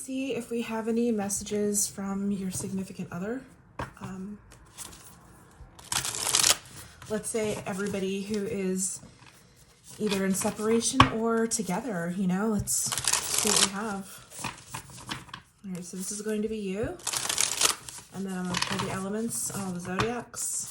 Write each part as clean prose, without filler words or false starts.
see if we have any messages from your significant other. Let's say everybody who is either in separation or together, you know, let's see what we have. All right, so this is going to be you. And then I'm going to pull the elements, all the zodiacs.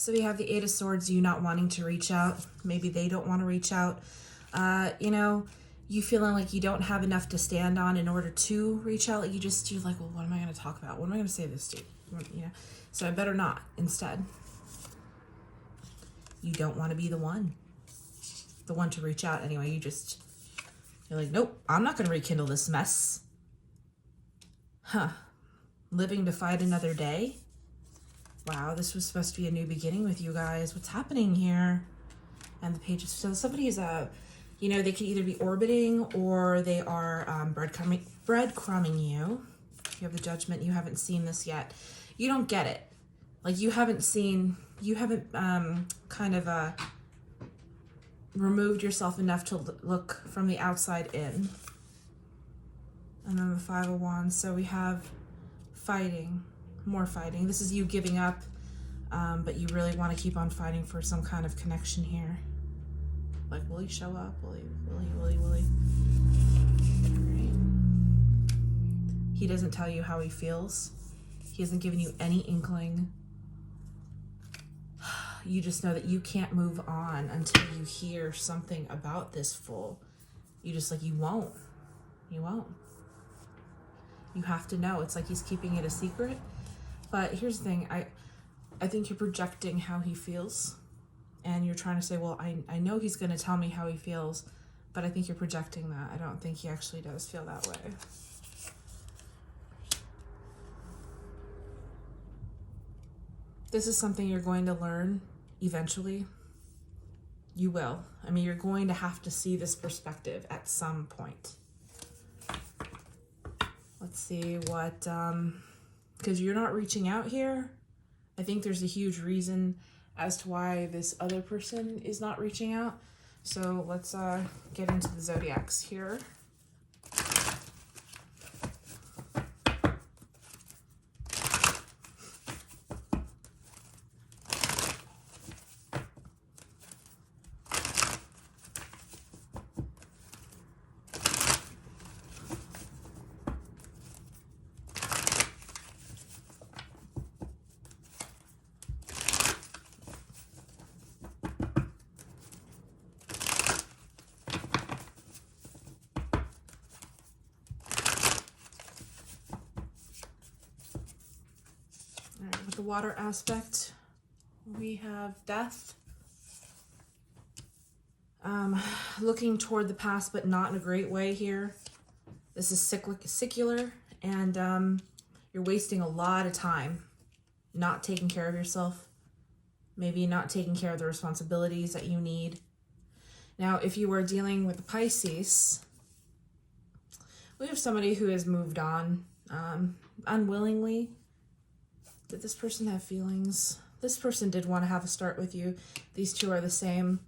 So we have the Eight of Swords, you not wanting to reach out. Maybe they don't want to reach out. You know, you feeling like you don't have enough to stand on in order to reach out. Like you're like, well, what am I going to talk about? What am I going to say this to? You know, so I better not. Instead, you don't want to be the one to reach out anyway. You're like, nope, I'm not going to rekindle this mess. Huh. Living to fight another day. Wow, this was supposed to be a new beginning with you guys. What's happening here? And the pages. So somebody is you know, they could either be orbiting or they are breadcrumbing you. You have the Judgment. You haven't seen this yet. You don't get it. Like you haven't kind of removed yourself enough to look from the outside in. And then the Five of Wands. So we have fighting. More fighting. This is you giving up, but you really want to keep on fighting for some kind of connection here. Like, will he show up? Will he? All right. He doesn't tell you how he feels. He hasn't given you any inkling. You just know that you can't move on until you hear something about this fool. You won't. You won't. You have to know. It's like he's keeping it a secret. But here's the thing, I think you're projecting how he feels, and you're trying to say, well, I know he's going to tell me how he feels, but I think you're projecting that. I don't think he actually does feel that way. This is something you're going to learn eventually. You will. I mean, you're going to have to see this perspective at some point. Let's see what... because you're not reaching out here. I think there's a huge reason as to why this other person is not reaching out. So let's get into the zodiacs here. The water aspect, we have death, looking toward the past, but not in a great way here. This is secular, and you're wasting a lot of time not taking care of yourself, maybe not taking care of the responsibilities that you need. Now, if you are dealing with the Pisces, we have somebody who has moved on unwillingly. Did this person have feelings? This person did want to have a start with you. These two are the same.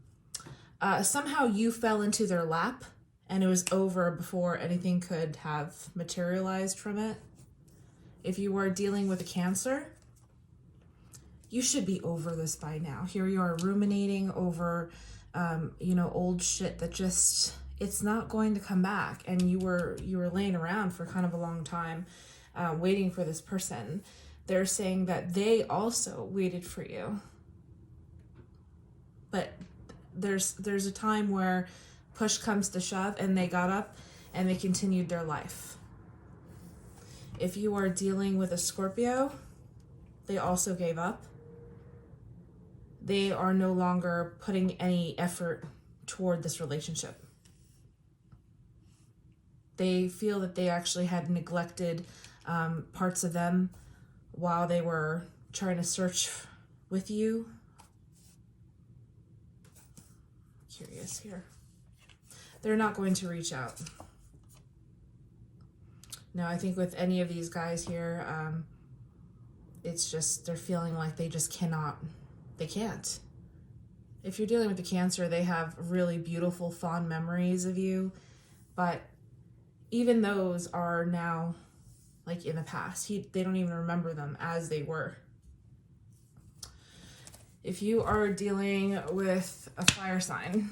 Somehow you fell into their lap and it was over before anything could have materialized from it. If you were dealing with a Cancer, you should be over this by now. Here you are ruminating over, you know, old shit that just, it's not going to come back. And you were laying around for kind of a long time, waiting for this person. They're saying that they also waited for you. But there's a time where push comes to shove and they got up and they continued their life. If you are dealing with a Scorpio, they also gave up. They are no longer putting any effort toward this relationship. They feel that they actually had neglected parts of them while they were trying to search with you. Curious here. They're not going to reach out. No, I think with any of these guys here, it's just they're feeling like they just cannot. They can't. If you're dealing with the Cancer, they have really beautiful, fond memories of you, but even those are now like in the past. They don't even remember them as they were. If you are dealing with a fire sign,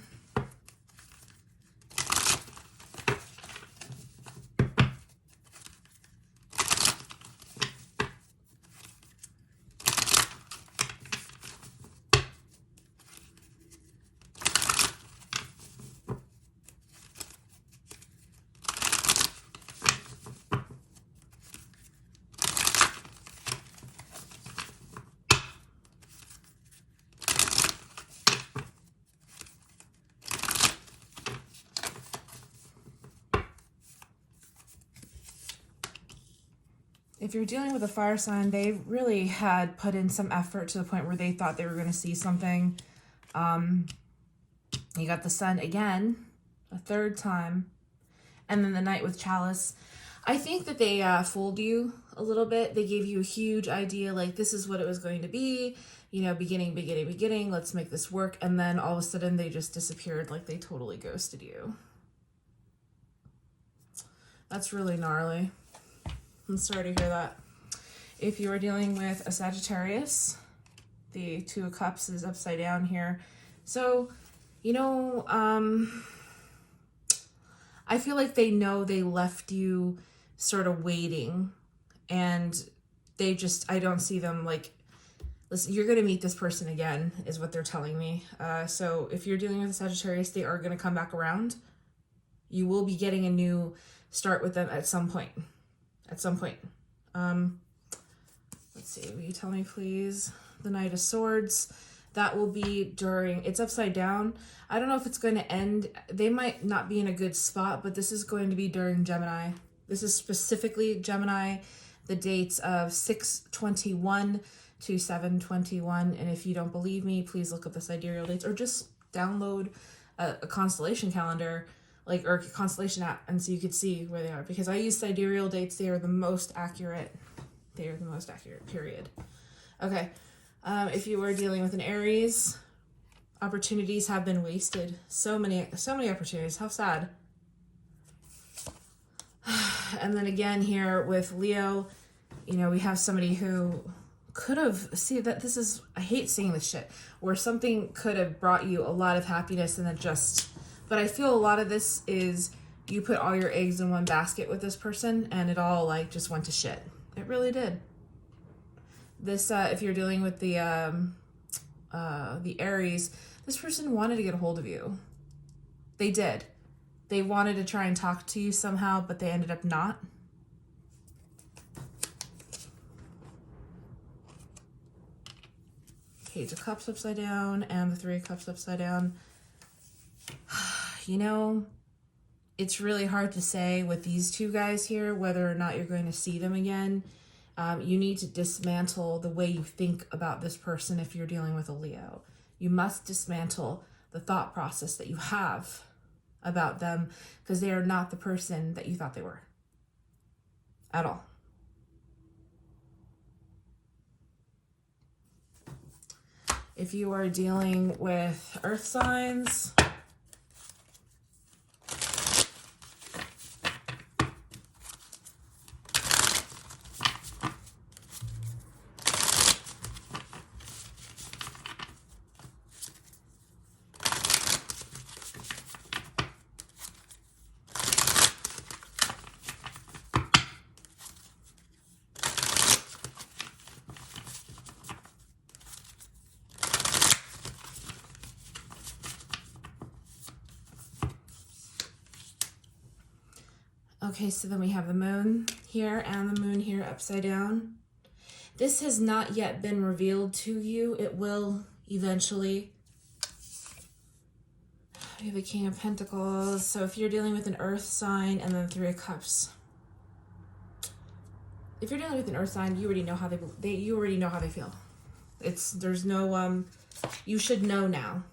if you're dealing with a fire sign, they really had put in some effort to the point where they thought they were going to see something. You got the Sun again, a third time, and then the Knight with Chalice. I think that they fooled you a little bit. They gave you a huge idea, like this is what it was going to be, you know, beginning, let's make this work, and then all of a sudden they just disappeared, like they totally ghosted you. That's really gnarly. I'm sorry to hear that. If you are dealing with a Sagittarius, the Two of Cups is upside down here. So, you know, I feel like they know they left you sort of waiting, and they just, I don't see them like, listen, you're going to meet this person again, is what they're telling me. So if you're dealing with a Sagittarius, they are going to come back around. You will be getting a new start with them at some point. Let's see, will you tell me please? The Knight of Swords, that will be during, it's upside down. I don't know if it's going to end, they might not be in a good spot, but this is going to be during Gemini. This is specifically Gemini, the dates of 6/21 to 7/21. And if you don't believe me, please look up the sidereal dates or just download a constellation calendar, or a constellation app, and so you could see where they are. Because I use sidereal dates, they are the most accurate. They are the most accurate, period. Okay, if you are dealing with an Aries, opportunities have been wasted. So many opportunities. How sad. And then again here with Leo, you know, we have somebody who could have, see that this is, I hate seeing this shit, where something could have brought you a lot of happiness and then just, but I feel a lot of this is you put all your eggs in one basket with this person and it all like just went to shit. It really did. This, if you're dealing with the Aries, this person wanted to get a hold of you. They did. They wanted to try and talk to you somehow, but they ended up not. Page of Cups upside down and the Three of Cups upside down. You know, it's really hard to say with these two guys here whether or not you're going to see them again. You need to dismantle the way you think about this person if you're dealing with a Leo. You must dismantle the thought process that you have about them, because they are not the person that you thought they were at all. If you are dealing with earth signs, okay, so then we have the moon here and the moon here upside down. This has not yet been revealed to you. It will eventually. We have a King of Pentacles. So if you're dealing with an earth sign and then Three of Cups. if you're dealing with an earth sign, you already know how you already know how they feel. There's no, you should know now.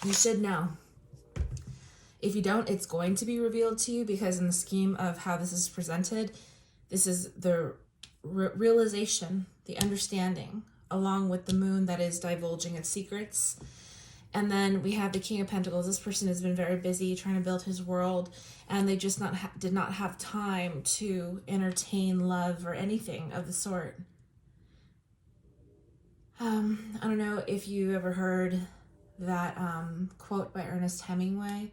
You should know. If you don't, it's going to be revealed to you, because in the scheme of how this is presented, this is the realization, the understanding, along with the moon that is divulging its secrets. And then we have the King of Pentacles. This person has been very busy trying to build his world, and they just did not have time to entertain love or anything of the sort. I don't know if you ever heard that quote by Ernest Hemingway,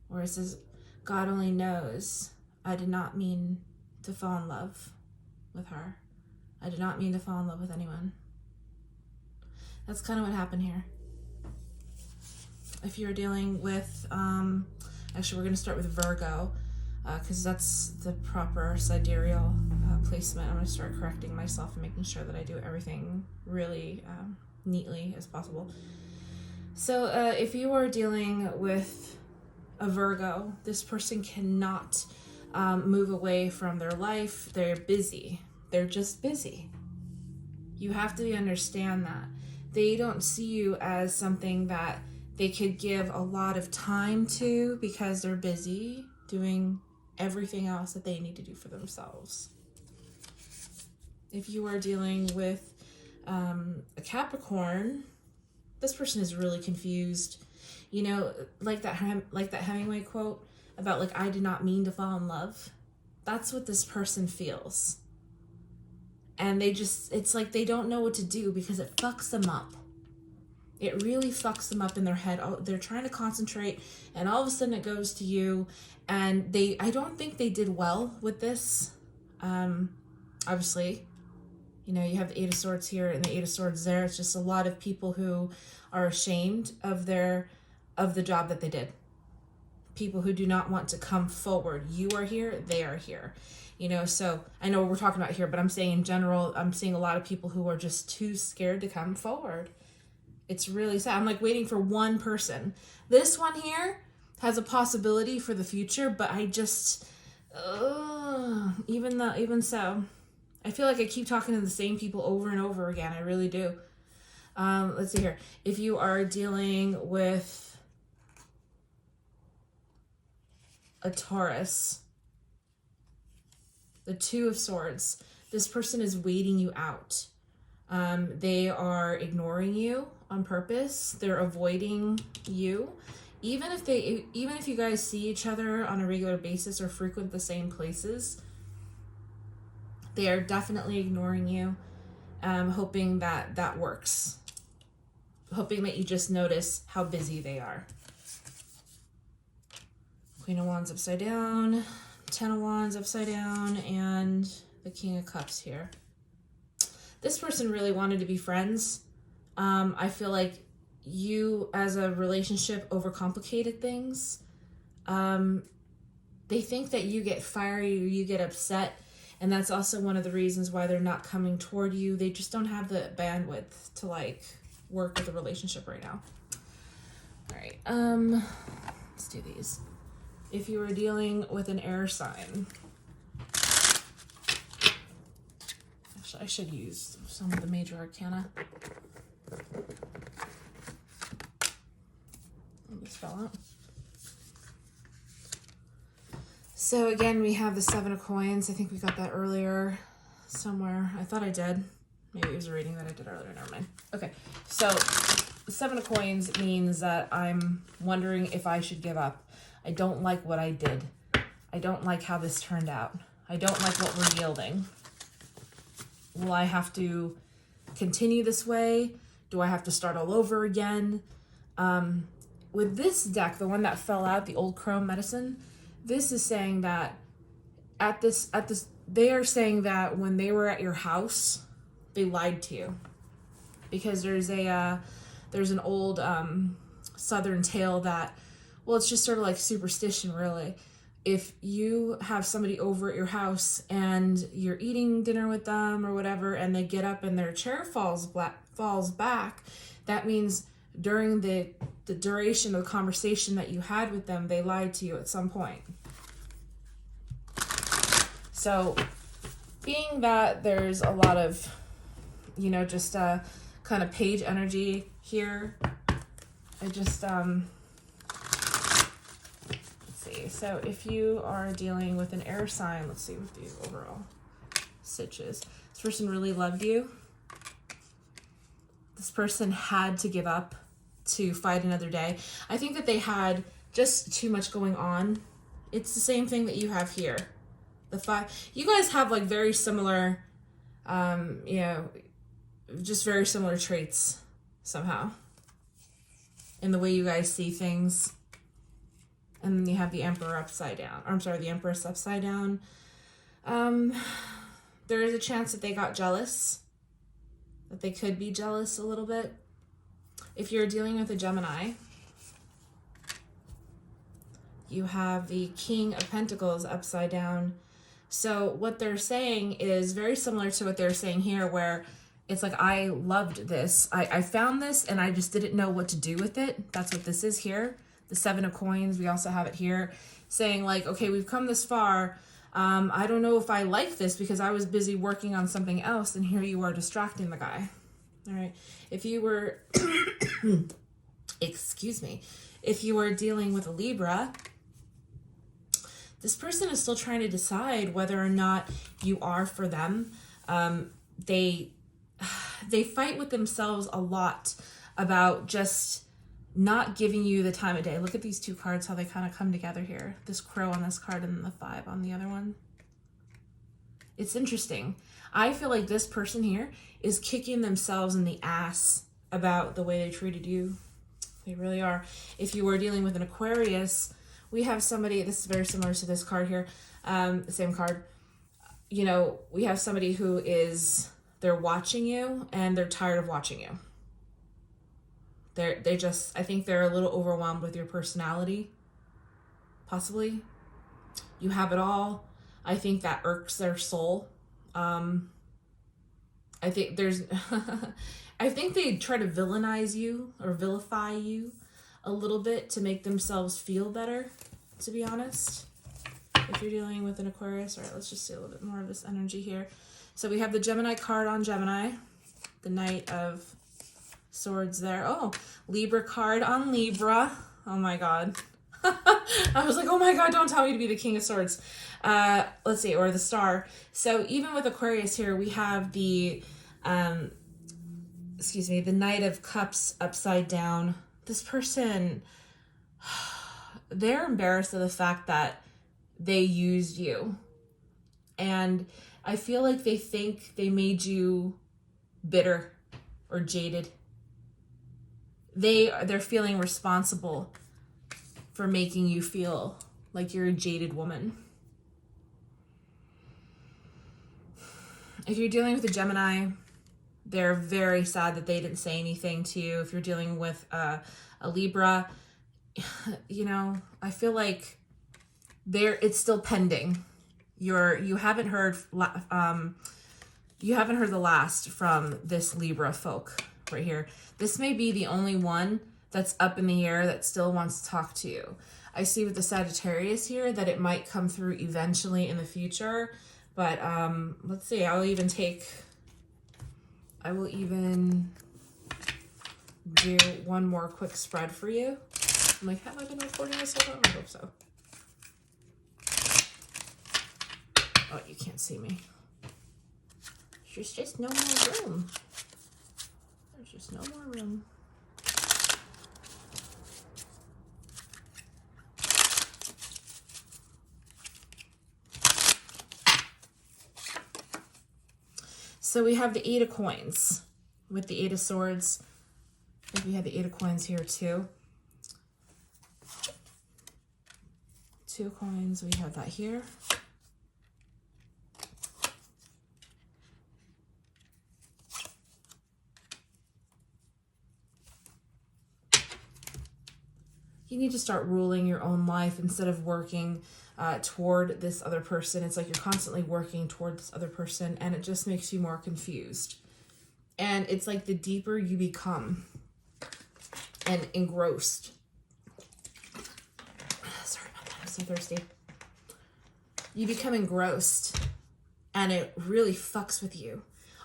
where it says, "God only knows I did not mean to fall in love with her. I did not mean to fall in love with anyone." That's kind of what happened here. If you're dealing with, actually we're going to start with Virgo, because that's the proper sidereal placement. I'm going to start correcting myself and making sure that I do everything really neatly as possible. So if you are dealing with a Virgo, this person cannot move away from their life. They're busy. They're just busy. You have to understand that. They don't see you as something that they could give a lot of time to, because they're busy doing everything else that they need to do for themselves. If you are dealing with a Capricorn, this person is really confused. You know, like that Hemingway quote about, like, "I did not mean to fall in love." That's what this person feels. And it's like they don't know what to do, because it fucks them up. It really fucks them up in their head. They're trying to concentrate, and all of a sudden it goes to you. And I don't think they did well with this. Obviously, you know, you have the Eight of Swords here and the Eight of Swords there. It's just a lot of people who are ashamed of the job that they did. People who do not want to come forward. You are here, they are here. You know, so I know what we're talking about here, but I'm saying in general, I'm seeing a lot of people who are just too scared to come forward. It's really sad. I'm like waiting for one person. This one here has a possibility for the future, but I just, even so, I feel like I keep talking to the same people over and over again. I really do. Let's see here. If you are dealing with a Taurus, the Two of Swords, this person is waiting you out. They are ignoring you on purpose. They're avoiding you. Even if you guys see each other on a regular basis or frequent the same places, they are definitely ignoring you, hoping that works. Hoping that you just notice how busy they are. Queen of Wands upside down, Ten of Wands upside down, and the King of Cups here. This person really wanted to be friends. I feel like you, as a relationship, overcomplicated things. They think that you get fiery or you get upset, and that's also one of the reasons why they're not coming toward you. They just don't have the bandwidth to, like, work with the relationship right now. All right, let's do these. If you are dealing with an air sign, actually, I should use some of the major arcana. This fell out. So again, we have the Seven of Coins. I think we got that earlier somewhere. I thought I did. Maybe it was a reading that I did earlier. Never mind. Okay, so the Seven of Coins means that I'm wondering if I should give up. I don't like what I did. I don't like how this turned out. I don't like what we're yielding. Will I have to continue this way? Do I have to start all over again? With this deck, the one that fell out, the Old Chrome Medicine, this is saying that they are saying that when they were at your house, they lied to you. Because there's an old Southern tale that, well, it's just sort of like superstition, really. If you have somebody over at your house and you're eating dinner with them or whatever, and they get up and their chair falls back, that means during the duration of the conversation that you had with them, they lied to you at some point. So being that there's a lot of, you know, just kind of page energy here, I just, let's see. So if you are dealing with an air sign, let's see what the overall sitch is. This person really loved you. This person had to give up to fight another day. I think that they had just too much going on. It's the same thing that you have here. The five, you guys have like very similar, you know, just very similar traits somehow in the way you guys see things. And then you have the Emperor upside down. Or, I'm sorry, the Empress upside down. There is a chance that they got jealous. That they could be jealous a little bit. If you're dealing with a Gemini, you have the King of Pentacles upside down. So what they're saying is very similar to what they're saying here, where it's like, I loved this. I found this and I just didn't know what to do with it. That's what this is here. The 7 of Coins, we also have it here, saying like, okay, we've come this far. I don't know if I like this because I was busy working on something else, and here you are distracting the guy. All right. If you were, excuse me, if you were dealing with a Libra, this person is still trying to decide whether or not you are for them. They fight with themselves a lot about just not giving you the time of day. Look at these two cards, how they kind of come together here. This crow on this card and the 5 on the other one. It's interesting. I feel like this person here is kicking themselves in the ass about the way they treated you. They really are. If you were dealing with an Aquarius, we have somebody, this is very similar to this card here, the same card. You know, we have somebody who is, they're watching you and they're tired of watching you. They just, I think they're a little overwhelmed with your personality, possibly. You have it all. I think that irks their soul. I think there's, I think they try to villainize you or vilify you a little bit to make themselves feel better, to be honest. If you're dealing with an Aquarius, all right, let's just see a little bit more of this energy here. So we have the Gemini card on Gemini, the Knight of Swords there. Oh, Libra card on Libra. Oh my God. I was like, oh my God, don't tell me to be the King of Swords. Let's see, or the Star. So even with Aquarius here, we have the, excuse me, the Knight of Cups upside down. This person, they're embarrassed of the fact that they used you. And I feel like they think they made you bitter or jaded. They're feeling responsible for making you feel like you're a jaded woman. If you're dealing with a Gemini, they're very sad that they didn't say anything to you. If you're dealing with a Libra, you know, I feel like it's still pending. You haven't heard the last from this Libra folk right here. This may be the only one that's up in the air that still wants to talk to you. I see with the Sagittarius here that it might come through eventually in the future, but let's see. I will even do one more quick spread for you. I'm like, have I been recording this whole time? I hope so. Oh, you can't see me. There's just no more room. There's just no more room. So we have the 8 of Coins with the 8 of Swords. I think we have the 8 of Coins here too. 2 of Coins, we have that here. You need to start ruling your own life instead of working toward this other person. It's like you're constantly working toward this other person, and it just makes you more confused. And it's like the deeper you become and engrossed. Sorry about that, I'm so thirsty. You become engrossed and it really fucks with you.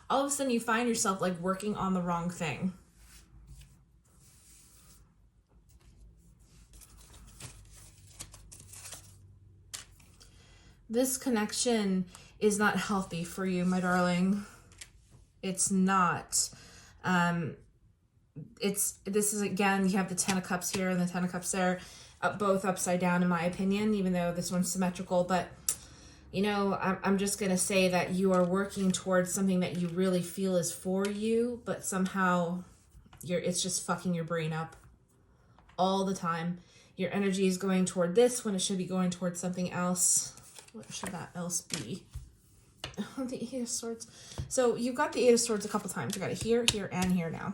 All of a sudden you find yourself like working on the wrong thing. This connection is not healthy for you, my darling. It's not. This is, again, you have the Ten of Cups here and the Ten of Cups there, both upside down in my opinion, even though this one's symmetrical. But, you know, I'm just going to say that you are working towards something that you really feel is for you, but somehow it's just fucking your brain up all the time. Your energy is going toward this when it should be going towards something else. What should that else be? Oh, the Eight of Swords. So you've got the Eight of Swords a couple times. You got it here, here, and here now.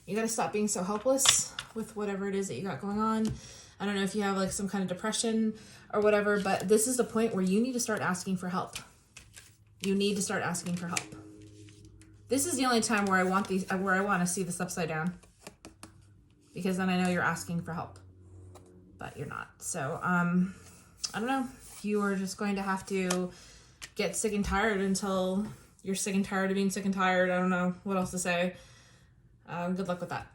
You got to stop being so helpless with whatever it is that you got going on. I don't know if you have like some kind of depression or whatever, but this is the point where you need to start asking for help. You need to start asking for help. This is the only time where I want to see this upside down, because then I know you're asking for help, but you're not. So, I don't know. You are just going to have to get sick and tired until you're sick and tired of being sick and tired. I don't know what else to say. Good luck with that.